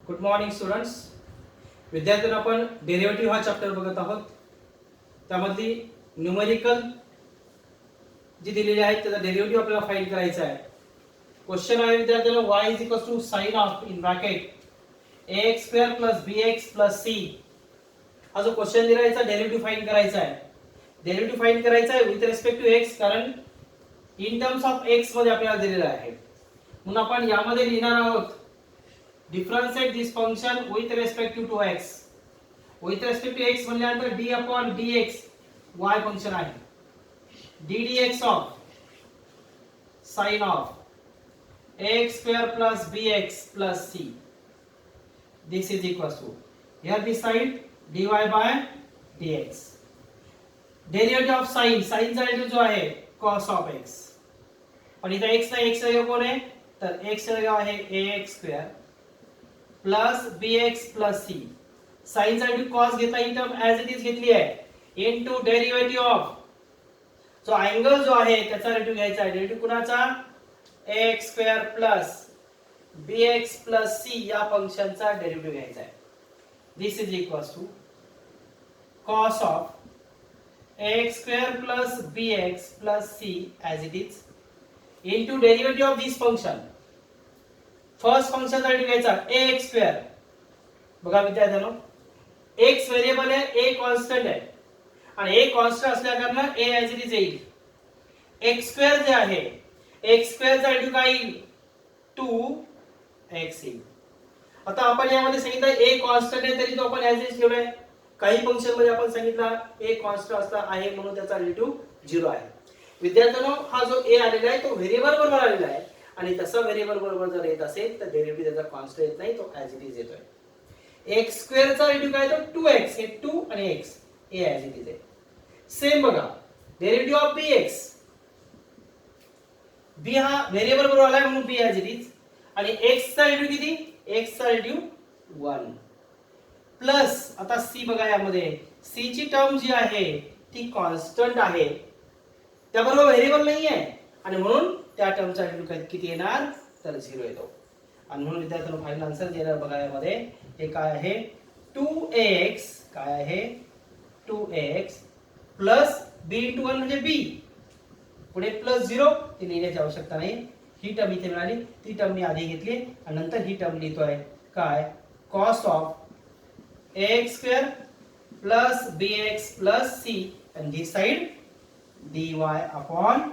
Good morning students. विद्यार्थ्यांना आपण derivative हा चॅप्टर बघत आहोत. त्यामधली न्यूमेरिकल जी दिलेली आहे त्याचा डेरिव्हेटिव्ह आपल्याला फाइंड करायचा आहे. क्वेश्चन आहे विद्यार्थ्यांना y is equal to sine of in bracket ax square plus bx plus c. हा जो क्वेश्चन दिला आहे याचा डेरिव्हेटिव्ह फाइंड करायचा आहे. डेरिव्हेटिव्ह फाइंड करायचा आहे विथ रिस्पेक्ट टू x, कारण इन टर्म्स ऑफ x मध्ये आपल्याला दिलेला आहे. म्हणून आपण यामध्ये लिहिणार आहोत differentiate this function with respect to x. with respect to x म्हणल्यानंतर d upon dx y function आहे. d dx of sin of ax square plus bx plus c. This is equals to here this side dy by dx. Derivative of sin, sin चा value जो आहे cos of x. पण इथे x ना x चा value कोण आहे तर x चा व्हॅल्यू आहे ax square plus bx plus c. Sine चा व्हॅल्यू cos घेतला ही टर्म ऍज इट इज घेतली आहे इनटू डेरिव्हेटिव्ह ऑफ जो अँगल जो आहे त्याचा डेरिव्हेटिव्ह घ्यायचा आहे. डेरिव्हेटिव्ह कुणाचा ax square plus bx plus c या फंक्शनचा डेरिव्हेटिव्ह घ्यायचा आहे. This is equals to cos of ax square plus bx plus c as it is into derivative of this function. First function चा घ्यायचा ax square. बघा विद्यार्थ्यांनो, x variable आहे, a constant आहे आणि a कॉन्स्टंट असल्या कारणाने a ऍज इट इज येईल. x स्क्वेअर जे आहे x स्क्वेअर चा व्हॅल्यू काय येईल 2x येईल. आता आपण यामध्ये सांगितलं a कॉन्स्टंट आहे तरी तो आपण ऍज इट इज ठेवलाय. काही फंक्शन मध्ये आपण सांगितलं a कॉन्स्टंट असला आहे म्हणून त्याचा व्हॅल्यू 0 आहे. विद्यार्थ्यांनो, हा जो a आलेला आहे तो व्हेरिएबल बरोबर आलेला आहे आणि तसा व्हेरिएबल बरोबर जर येत असेल तर डेरिव्हेटिव्ह त्याचा कॉन्स्टंट येत नाही, तो ऍज इट इज येतोय. x स्क्वेअर चा व्हॅल्यू काय तर 2x, हे 2 आणि x हे ऍज इट इज आहे. सेम बघा डेरिव्हेटिव्ह ऑफ bx, b हा व्हेरिएबल बरोबर आलाय म्हणून b ऍज इट इज आणि x चा व्हॅल्यू किती, x चा व्हॅल्यू 1 प्लस आता c बघा, यामध्ये c ची टर्म जी आहे ती कॉन्स्टंट आहे, त्याबरोबर व्हेरिएबल नाही आहे आणि म्हणून त्या टर्मचा व्हॅल्यू किती येणार तर 0 येतो. आणि म्हणून विद्यार्थ्यांनो फायनल आन्सर देणार बघा यामध्ये हे काय आहे 2ax, काय आहे 2ax प्लस b * 1 म्हणजे b, पुढे प्लस 0 ती लिहिण्याची आवश्यकता नाही. ही टर्म इथे मिळाली, ती टर्म मी आधी घेतली आणि नंतर ही टर्म लिहितोय काय cos of ax square plus bx plus c आणि ही साइड dy अपॉन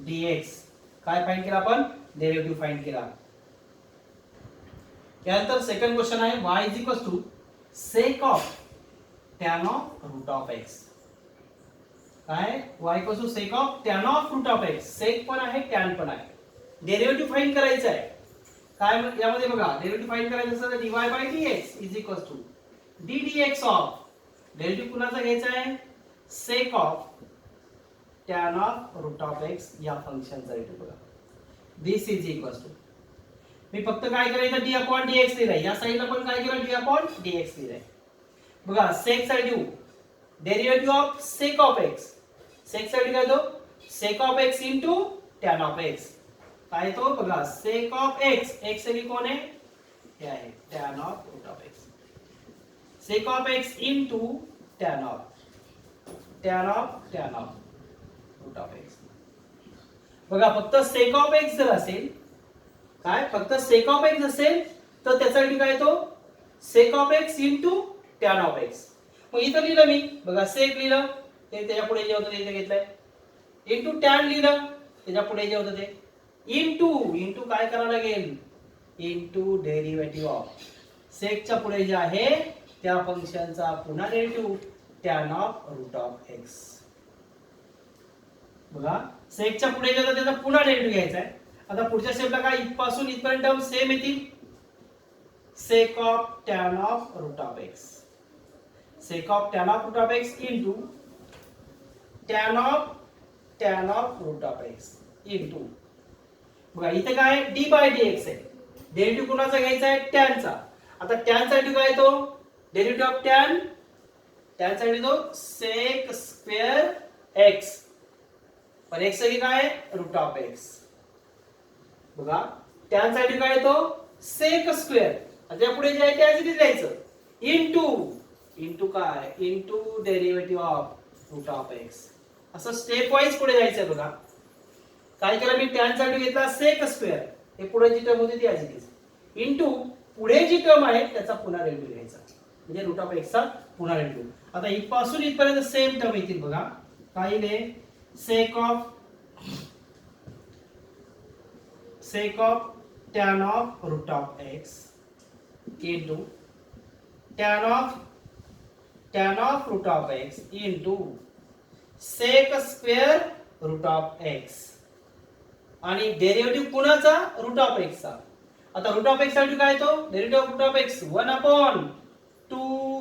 dx. काय फाइंड केला आपण, डेरिव्हेटिव्ह फाइंड केला. यानंतर सेकंड क्वेश्चन आहे y is equal to sec of tan of root of x. काय y equal to sec of tan of root of x. Sec पण आहे, tan पण आहे. डेरिव्हेटिव्ह फाइंड करायचं आहे. काय यामध्ये बघा डेरिव्हेटिव्ह फाइंड करायचं असेल तर dy by dx is equal to d dx of derivative कुणाचा घ्यायचा आहे sec of tan of root of x या फंक्शनचा डेरिव्हेटिव्ह बघा. दिस इज इक्वल टू मी फक्त काय करायचं d अपॉन dx लिहिलंय, या साइडला पण काय केलं d अपॉन dx लिहिलंय. बघा सेक चा value derivative of sec of x, sec चा व्हॅल्यू काय तो sec of x into tan of x. काय तो बघा sec of x, x value कोण आहे हे आहे tan of root of x. Sec of x into tan of root of x. बघा फक्त सेक ऑफ x जर असेल, काय फक्त सेक ऑफ x असेल तर त्याचा व्हॅल्यू काय तो sec of x into tan of x. मग इथं लिहिलं मी बघा सेक लिहिलं, ते त्याच्या पुढे जे होतं ते इथे घेतलंय. इनटू tan लिहिलं, त्याच्या पुढे जे होतं ते इनटू काय करावं लागेल इनटू डेरिव्हेटिव्ह ऑफ सेकच्या पुढे जे आहे त्या फंक्शनचा पुन्हा derivative tan of root of x. बघा सेकच्या पुढे जे होतं त्याचा पुन्हा डेरिव्हेटिव्ह घ्यायचा आहे. आता पुढच्या स्टेपला काय इथपासून इथपर्यंत टर्म सेम येतील. Sec of tan of root of x, sec of tan of root of x into tan of root of x into बघा इथे काय d बाय dx आहे. डेरिव्हेटिव्ह कुणाचा घ्यायचा आहे tan चा. आता tan चा व्हॅल्यू काय तो डेरिव्हेटिव्ह ऑफ tan चा व्हॅल्यू तो सेक स्क्वेअर x, पण x साठी काय रूट ऑफ x. बघा tan चा व्हॅल्यू काय तो सेक स्क्वेअर आता पुढे जे आहे ते ऍज इट इज लिहायचं. इंटू काय, into derivative of root of x. असं स्टेप वाईज पुढे जायचंय बघा. काय केलं मी, टॅन साठी घेतला सेक स्क्वेअर, हे पुढे जी टर्म होती ती ऍज इट इज, इंटू पुढे जी टर्म आहे त्याचा पुन्हा डेरिव्हेटिव्ह घ्यायचा, म्हणजे रूट ऑफ एक्स चा पुन्हा डेरिव्हेटिव्ह. आता इथपासून इथपर्यंत सेम टर्म येतील बघा. काय ने sec of tan of root of x into tan of root of x into sec square root of x आणि डेरिव्हेटिव्ह पुन्हाचा रूट ऑफ एक्स चा. आता रूट ऑफ एक्स साठी काय, तो derivative of root of x 1/2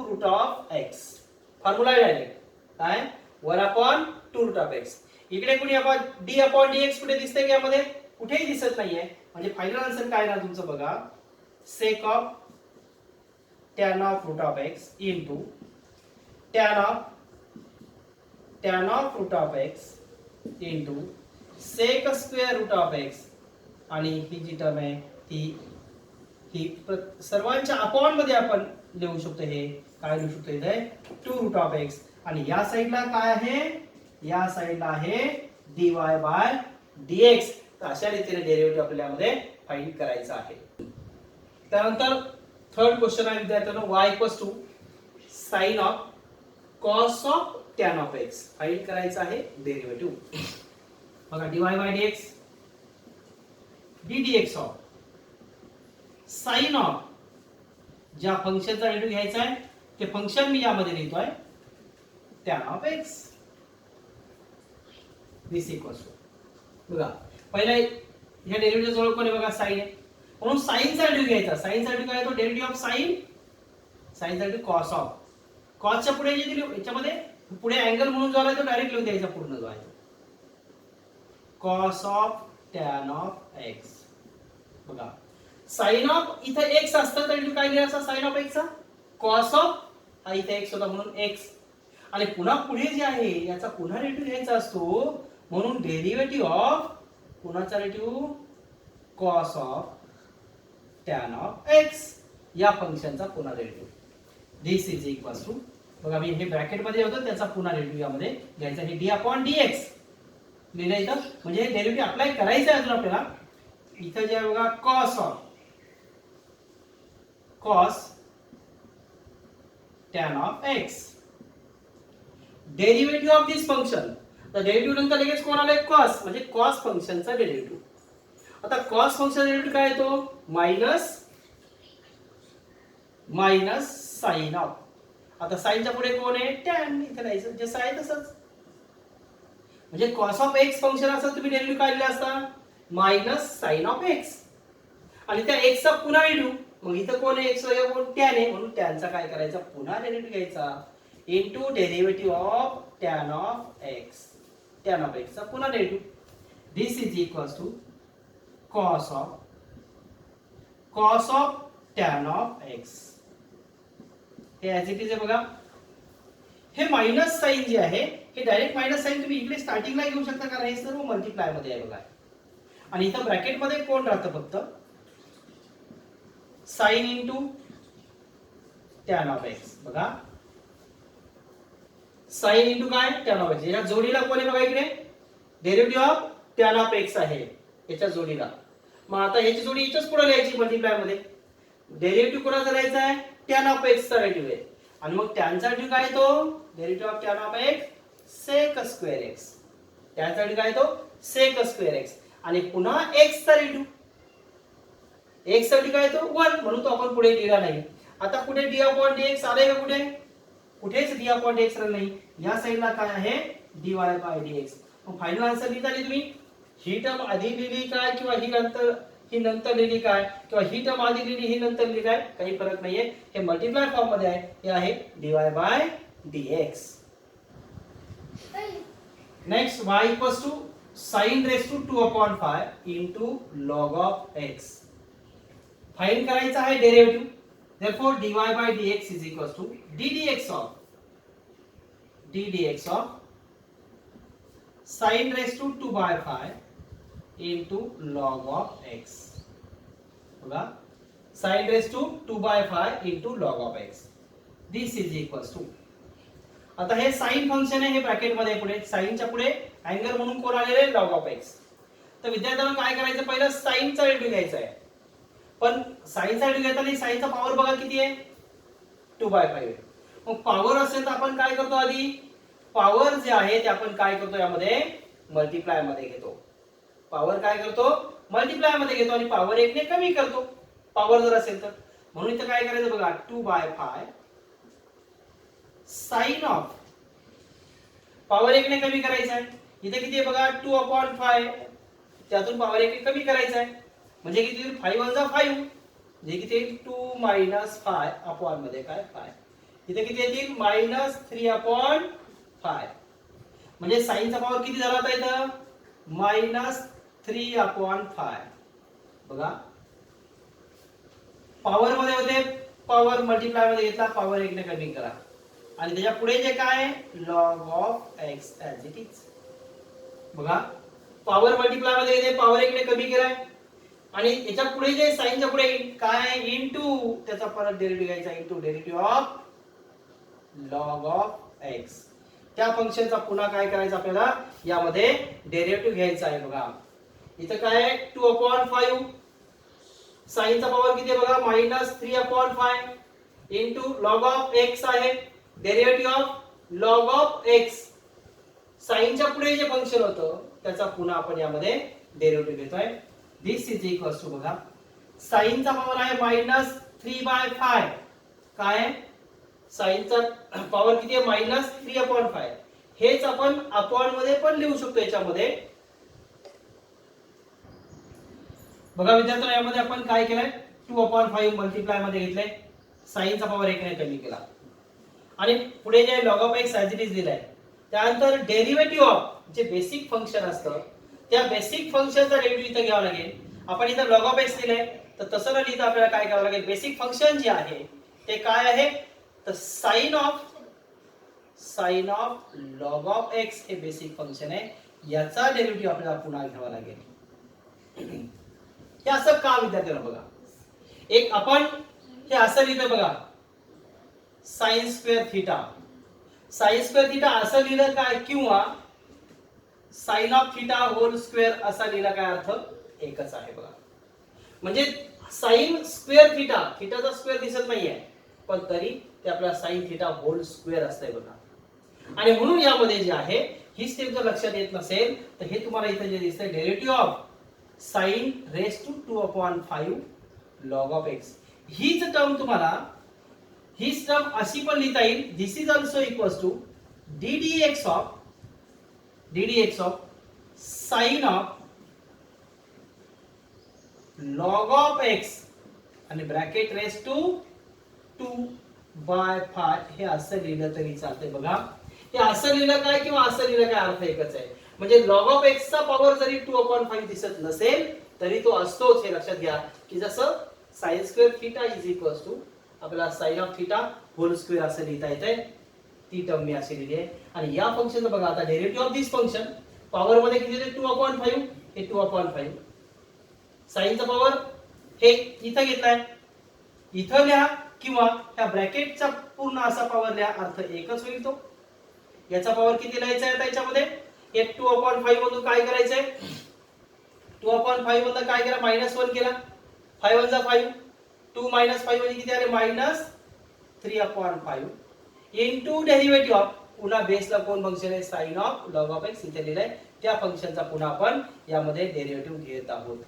root of x. Formula आहे direct काय, 1/2 root of x. इकडे कुणी आपण d/dx कुठे दिसतंय का यामध्ये, कुठेही दिसत नाहीये. म्हणजे फायनल आन्सर काय ना तुमचं बघा, sec of tan of root of x into tan of root of x into sec square root of x. आणि ही जी टर्म आहे ही सर्वांच्या अपॉन मध्ये आपण लिहू शकतो. हे काय लिहू शकतो इथे 2 रूट ऑफ एक्स. आणि या साईडला काय आहे, या साईडला आहे dy/dx. तर अशा रीतीने डेरिव्हेटिव्ह आपल्यामध्ये फाइंड करायचं आहे. त्यानंतर थर्ड क्वेश्चन आहे विद्यार्थ्यांनो, y sin of cos of tan of x find करायचं आहे डेरिव्हेटिव्ह. बघा dy/dx ddx of sine of ज्या फंक्शनचा डेरिव्हेटिव्ह घ्यायचा आहे ते फंक्शन मी यामध्ये लिहितोय tan of x. This equals to, बघा पहिला ह्या डेरिव्हेटिव्ह जवळ कोण आहे बघा, साइन आहे, म्हणून साइन चा डेरिव्हेटिव्ह घ्यायचा. साइन चा डेरिव्हेटिव्ह काय, तो डेरिव्हेटिव्ह ऑफ साइन, साइन चा डेरिव्हेटिव्ह कॉस ऑफ. कॉसच्या पुढे जे दिली याच्यामध्ये पुढे अँगल म्हणून जो आला तो डायरेक्ट लिहून द्यायचा पूर्ण जो आहे, cos of tan of x. बघा साइन ऑफ इथे एक्स असतं तर काय लिहायचं, साइन ऑफ एक्स चा कॉस ऑफ, हा इथे एक्स होता म्हणून एक्स. आणि पुन्हा पुढे जे आहे याचा पुन्हा डेरिव्हेटिव्ह घ्यायचा असतो, म्हणून डेरिव्हेटिव्ह ऑफ पुन्हाचा derivative cos of tan of x या फंक्शनचा पुन्हा derivative. This is equals to, बघा मी हे ब्रॅकेट मध्ये होतं त्याचा पुन्हा डेरिव्हेटिव्ह यामध्ये घ्यायचा. हे d/dx लिहिलं इथं, म्हणजे डेरिव्हेटिव्ह अप्लाय करायचं आहे अजून आपल्याला. इथं जे आहे बघा cos tan of x, derivative of this function. तर डेरिव्हेटिव्ह नंतर लगेच कोण आलंय, कॉस, म्हणजे कॉस फंक्शनचा डेरिव्हेटिव्ह. आता कॉस फंक्शन डेरिव्हेटिव्ह काय येतो, मायनस साइन ऑफ. आता साइनच्या पुढे कोण आहे, टॅन, इथे लिहायचं जसं आहे तसंच. म्हणजे कॉस ऑफ एक्स फंक्शन असं तुम्ही डेरिव्हेटिव्ह काय लिहिला असता, मायनस साइन ऑफ एक्स. आणि त्या एक्स चा पुन्हा डेरिव्हेटिव्ह, मग इथं कोण आहे एक्स वगैरे कोण, टॅन आहे, म्हणून टॅनचा काय करायचा, पुन्हा डेरिव्हेटिव्ह घ्यायचा into derivative of tan of x. Tan of x चा पुन्हा derivative. This is equals to cos of tan of x. हे ऍज इट इज आहे बघा. हे मायनस साइन जे आहे हे डायरेक्ट मायनस साइन तुम्ही इकडे स्टार्टिंगला घेऊ शकता, कारण हे सर्व मल्टिप्लाय मध्ये आहे बघा. आणि इथं ब्रॅकेट मध्ये कोण राहतं, फक्त sine into tan of x. बघा साइन इंटू काय, टॅन ऑफ एक्स. या जोडीला कोण आहे बघा, इकडे derivative of tan of x आहे याच्या जोडीला. मग आता ह्याची जोडी इथंच पुढे लिहायची मल्टिप्लाय मध्ये. डेरिव्हेटिव्ह कोणाचा लिहायचा आहे, टॅन ऑफ एक्स चा डेरिव्हेटिव्ह आहे. आणि मग टॅनचा डेरिव्हेटिव्ह काय, तो derivative of tan of X sec square X. टॅनचा डेरिव्हेटिव्ह काय, तो सेक स्क्वेअर एक्स. आणि पुन्हा एक्स चा डेरिव्हेटिव्ह, एक्स साठी काय, तो 1, म्हणून तो आपण पुढे लिहिला नाही. आता कुठे d/dx आलंय का, कुठेच d/dx आलं नाही. या साईडला काय आहे, dy/dx. मग फायनल आन्सर लिहिता तुम्ही ही टर्म आधी लिहिली काय किंवा ही नंतर लिहिली काय, किंवा ही टर्म आधी लिहिली ही नंतर लिहिली काय, काही फरक नाहीये. हे मल्टिप्लाय फॉर्म मध्ये आहे, हे आहे dy/dx. Next y equals to sin raise to 2/5 into log of x. Find करायचा आहे derivative. therefore dy/dx is equals to ddx of sin raised to 2/5 into log of x. बघा sine raise to 2/5 into log of x. This is equals to, आता हे sine function आहे, हे bracket मध्ये पुढे साइनच्या पुढे अँगल म्हणून कोण आलेले लॉग ऑफ एक्स. तर विद्यार्थ्यांना काय करायचं, पहिलं साइनचा व्हॅल्यू घ्यायचा आहे. पण साइनचा व्हॅल्यू घेताना साइनचा पॉवर बघा किती आहे, 2/5. मग पॉवर असेल तर आपण काय करतो, आधी पॉवर जे आहे ते आपण काय करतो, यामध्ये मल्टिप्लाय मध्ये घेतो. पॉवर काय करतो, मल्टिप्लाय मध्ये घेतो आणि पॉवर 1 ने कमी करतो, पॉवर जर असेल तर. म्हणून इथं काय करायचं बघा, 2/5 साइन ऑफ, पॉवर 1 ने कमी करायचं आहे. इथे किती आहे बघा, 2/5, त्यातून पॉवर 1 ने कमी करायचं आहे. म्हणजे किती येईल, 5 × 5, म्हणजे किती येईल, 2 - 5 अपॉन मध्ये काय 5. इथे किती येतील, -3/5. म्हणजे साइनचा पॉवर किती झाला आता इथं, -3/5. बघा पॉवर मध्ये होते, पॉवर मल्टिप्लाय मध्ये घेतला, पॉवर 1 ने कमी करा. आणि त्याच्या पुढे जे काय आहे, log of x as it is. बघा पॉवर मल्टिप्लाय मध्ये घेते, पॉवर 1 ने कमी केलाय. आणि याच्या पुढे जे साइनच्या पुढे काय आहे, इनटू, त्याचा परत डेरिव्हेटिव्ह घ्यायचा, into derivative of log of x. त्या फंक्शनचा पुन्हा काय करायचं, आपल्याला यामध्ये डेरिव्हेटिव्ह घ्यायचा आहे. बघा इथं काय आहे, 2/5, साइनचा पॉवर किती आहे बघा, -3/5 इनटू लॉग ऑफ एक्स आहे, derivative of log of X. साइनच्या पुढे जे फंक्शन होतं त्याचा पुन्हा आपण यामध्ये डेरिव्हेटिव्ह घेतोय. दिस इज इक्वल्स टू, बघा साइनचा पॉवर आहे -3/5, काय आहे साइनचा पॉवर किती आहे, -3/5. हेच आपण अपॉन मध्ये पण लिहू शकतो याच्यामध्ये. बघा विद्यार्थ्यांनो, यामध्ये आपण काय केलंय, 2/5 मल्टिप्लाय मध्ये घेतलंय, साइनचा पॉवर 1 ने कमी केला. आणि पुढे जे log of x as it is दिलाय, त्यानंतर डेरिव्हेटिव्ह ऑफ जे बेसिक फंक्शन असतं, त्या बेसिक फंक्शनचा डेरिव्हेटिव्ह इथं घ्यावा लागेल. आपण इथं लॉग ऑफ एक्स दिलंय, तर तसं न लिहिता आपल्याला काय करावं लागेल, बेसिक फंक्शन जे आहे ते काय आहे, तर sine of log of x हे बेसिक फंक्शन आहे, याचा डेरिव्हेटिव्ह आपल्याला पुन्हा घ्यावा लागेल. हे असं का विद्यार्थ्यांना, बघा एक आपण हे असं लिहिलं बघा, sine square theta. Sine square theta असं लिहिलं काय, किंवा sine of theta whole square असा लिहिला, काय अर्थ एकच आहे. बघा म्हणजे साइन स्क्वेअर थिटा, थिटाचा स्क्वेअर दिसत नाहीये, पण तरी ते आपला साइन थिटा होल स्क्वेअर असतंय बघा. आणि म्हणून यामध्ये जे आहे, ही स्टेप जर लक्षात येत नसेल तर हे तुम्हाला इथे जे दिसतंय, derivative of sine raise to 2/5 log of X, हीच टर्म तुम्हाला, ही टर्म अशी पण लिहिता येईल, this is also equals to ddx of sine of log of x आणि ब्रॅकेट रेस टू 2/5. हे असं लिहिलं तरी चालतंय. बघा हे असं लिहिलं काय किंवा असं लिहिलं काय, अर्थ एकच आहे. म्हणजे लॉग ऑफ एक्स चा पॉवर जरी 2/5 दिसत नसेल तरी तो असतोच, हे लक्षात घ्या. की जसं sine square theta is equals to आपल्याला sine of theta whole square असं लिहिता येते, ती टर्म मी अशी लिहिली आहे. आणि या फंक्शनचं बघा आता derivative of this function, power मध्ये किती आहे, 2/5, हे 2/5. साइनचा पॉवर हे इथं घेतलाय, इथं लिहा, किंवा त्या ब्रॅकेटचा पूर्ण असा पॉवर लिहा, अर्थ एकच होईल. तो याचा पॉवर किती लिहायचा आहे याच्यामध्ये, हे 2/5 मधून काय करायचंय, 2/5 मधून काय केला, -1 केला, 5 × 5, 2 - 5 म्हणजे किती आले, -3/5 इनटू डेरिव्हेटिव्ह ऑफ, पुन्हा बेसला कोण फंक्शन आहे, sine of log of x इथे लिहिलंय, त्या फंक्शनचा पुन्हा आपण यामध्ये डेरिव्हेटिव्ह घेत आहोत.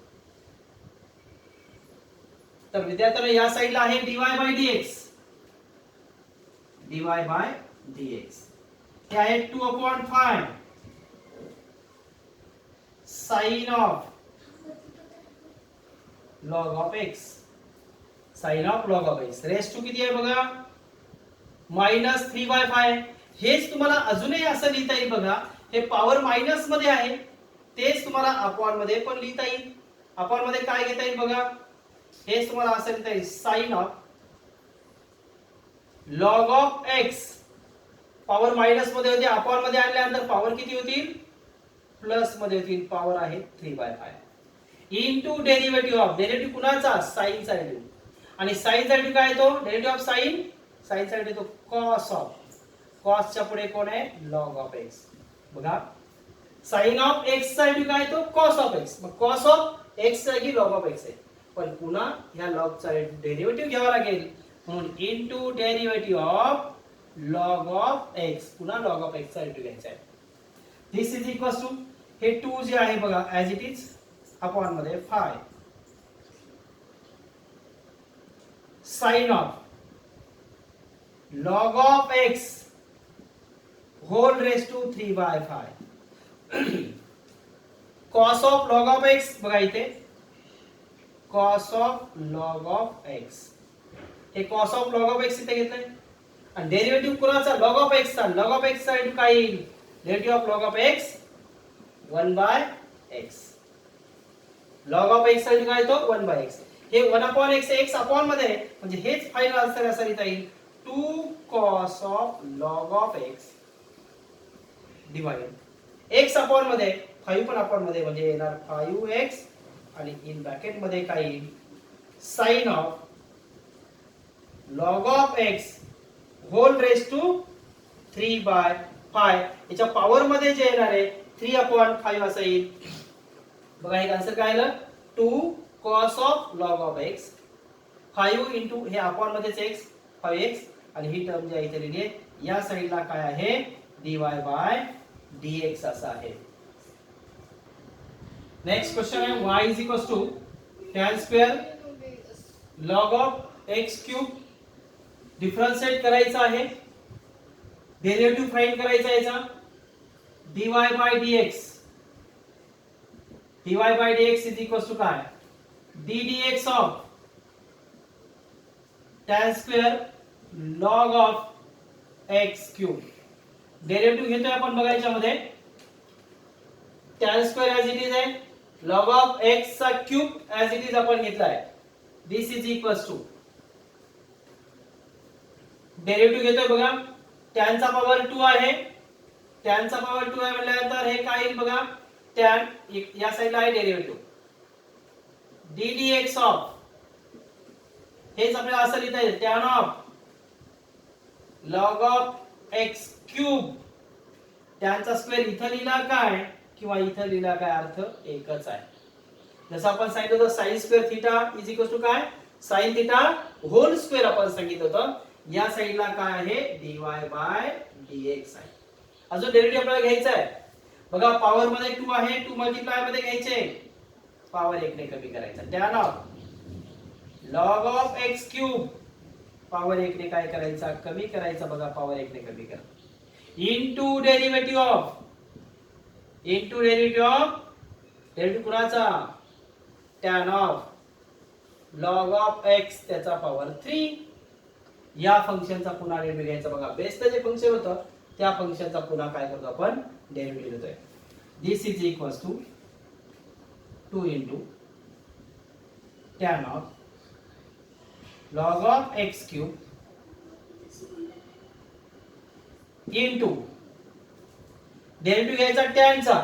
तर विद्यार्थ्यांनो या साइडला आहे dy/dx, हे आहे 2/5 sine of log of x, sine of log of x raise to किती आहे बघा, -3/5. हेच तुम्हाला अजूनही असं लिहिता येईल बघा, हे पॉवर मायनस मध्ये आहे, तेच तुम्हाला अपॉन मध्ये पण लिहिता येईल. अपॉन मध्ये काय घेता येईल बघा, हेच तुम्हाला असं लिहिता येईल, sine of log of x, power minus मध्ये होते, अपॉन मध्ये आणल्यानंतर पॉवर किती होतील, प्लस मध्ये होतील, पॉवर आहे 3/5 इनटू डेरिव्हेटिव्ह ऑफ, डेरिव्हेटिव्ह कुणाचा, साइनचा डेरिव्हेटिव्ह. आणि साइन साठी काय येतो डेरिव्हेटिव्ह ऑफ साइन साइन साठी येतो कॉस ऑफ कॉसच्या पुढे कोण आहे लॉग ऑफ एक्स बघा साइन ऑफ एक्स साठी काय येतो कॉस ऑफ एक्स मग कॉस ऑफ एक्स जागी लॉग ऑफ एक्स आहे पण पुन्हा ह्या लॉगचा डेरिव्हेटिव्ह घ्यावा लागेल म्हणून into derivative of log of x पुन्हा लॉग ऑफ एक्स चा डेरिव्हेटिव्ह घ्यायचा आहे दिस इज इक्वल्स टू हे 2 जे आहे बघा ऍज इट इज अपॉन मध्ये 5 sine of log of x whole raised to 3/5 cos of log of x बघा इथे cos of log of x हे cos of log of x इथे घेतलंय आणि डेरिव्हेटिव्ह कुणाचा log of x चा log of x चा इनटू काय येईल derivative of log of x 1/x log of x चा इनटू काय येतो 1/x हे 1/x x अपॉन मध्ये म्हणजे हेच फायनल आन्सर असा लिहिता येईल 2 cos of log of x divide x upon मध्ये 5 पण अपॉन मध्ये म्हणजे येणार 5x आणि इन ब्रॅकेट मध्ये काय येईल sin of log of x whole raise to 3/5 याच्या पॉवर मध्ये जे येणार आहे 3/5 असं येईल बघा हे आन्सर काय आलं 2 cos of log of x 5 into हे अपॉन मध्येच x 5x आणि ही टर्म जी आहे इथे लिहिली आहे या साइडला काय आहे dy by dx असा आहे नेक्स्ट क्वेश्चन आहे y is equals to tan square log of x cube differentiate करायचा आहे डेरिव्हेटिव्ह फाइंड करायचा आहे याचा dy by dx dy by dx is equals to काय d dx of tan square log of x cube derivative घेतोय आपण बघायच्या मध्ये tan square as it is आहे log of x चा क्यूब as it is आपण घेतलाय this is equals to derivative घेतोय बघा tan चा पॉवर 2 आहे tan चा पॉवर 2 आहे म्हटल्यानंतर हे काय येईल बघा tan या साइडला आहे डेरिव्हेटिव्ह d dx of हेच आपल्याला असं लिहिता येईल tan of log of x cube tan चा स्क्वेअर इथं लिहिला काय किंवा इथं लिहिला काय अर्थ एकच आहे जसं आपण सांगितलं होतं sin square theta is equal to काय sin थीटा होल स्क्वेअर आपण सांगितलं होतं या साइडला काय आहे dy by dx आहे अजून डेरिव्हेटिव्ह आपल्याला घ्यायचा आहे बघा पॉवर मध्ये 2 आहे 2 मल्टिप्लाय मध्ये घ्यायचे पॉवर 1 ने कमी करायचा tan of log of x cube power 1 ने काय करायचा कमी करायचा बघा पॉवर 1 ने कमी करा इनटू डेरिव्हेटिव्ह ऑफ डेरिव्हेटिव्ह कुणाचा tan of log of x त्याचा पॉवर 3 या फंक्शनचा पुन्हा डेरिव्हेटिव्ह घ्यायचा बघा बेसचं जे फंक्शन होतं त्या फंक्शनचा पुन्हा काय करतो आपण डेरिव्हेटिव्ह घेतोय this is equals to 2 into tan of log of x cube into derivative घ्यायचा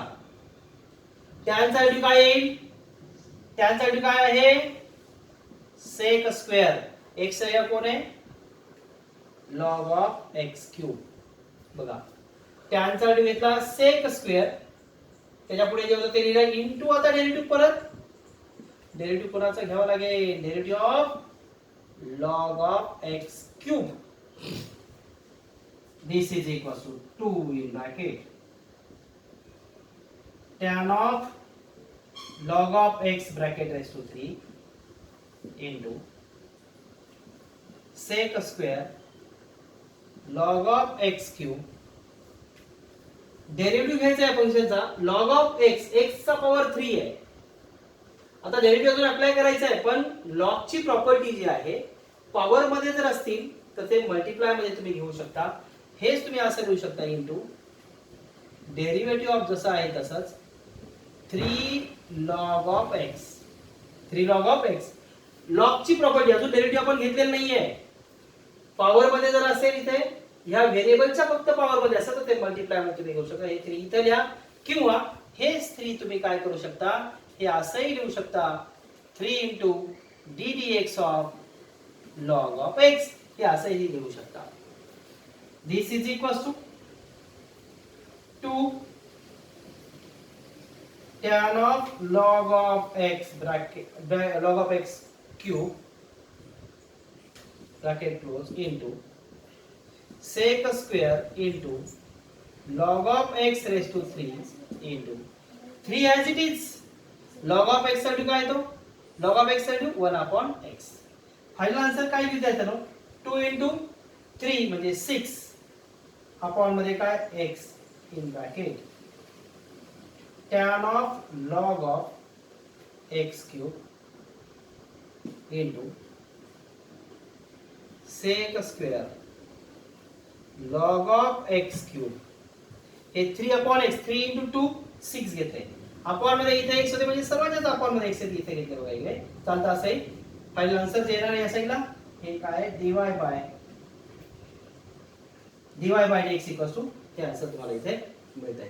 tan चा व्हॅल्यू काय येईल tan चा व्हॅल्यू काय आहे sec स्क्वेअर x या कोण आहे log of x cube बघा tan चा व्हॅल्यू घेतला sec स्क्वेअर त्याच्या पुढे जे होतं ते लिहिलं इनटू आता डेरिव्हेटिव्ह परत डेरिव्हेटिव्ह कोणाचा घ्यावा लागेल derivative of log of x cube this is equals to 2 in bracket tan of log of x bracket raised to 3 into sec square log of x cube derivative घ्यायचा आहे फंक्शनचा log of x चा power 3 आहे आता derivative अजून apply करायचा आहे पण log ची प्रॉपर्टी जी आहे पॉवर मध्ये जर असतील तर ते मल्टिप्लाय मध्ये तुम्ही घेऊ शकता हेच तुम्ही असं लिहू शकता इनटू डेरिव्हेटिव्ह ऑफ जसं आहे तसंच 3 log of x 3 log of x log ची प्रॉपर्टी अजून डेरिव्हेटिव्ह आपण घेतलेलं नाहीये पॉवर मध्ये जर असेल इथे ह्या व्हेरिएबलच्या फक्त पॉवर मध्ये असेल तर ते मल्टिप्लाय मध्ये तुम्ही घेऊ शकता हे 3 इथे लिहा किंवा हेच 3 तुम्ही काय करू शकता हे असंही लिहू शकता 3 into d dx of log of x, हे असंही लिहू शकता. This is equals to 2 tan of log of x bracket log of x cube bracket close into sec square into log of x raised to 3 into 3 as it is. log of x साठी काय येतो? log of x साठी 1 upon x. Final answer काय विद्यार्थ्यांनो 2 into 3 म्हणजे 6 upon मध्ये काय x in bracket tan of log of x cube into sec square log of x cube. हे 3 upon x 3 into 2 6 घेते. अपॉन मध्ये इथे x होते म्हणजे सर्वात जास्त अपॉन मध्ये x इथे घेतले बघा इकडे. चालतं असंही फायनल आन्सर जे येणार आहे या साईडला हे काय dy by dx equals to हे आन्सर तुम्हाला इथे मिळत आहे.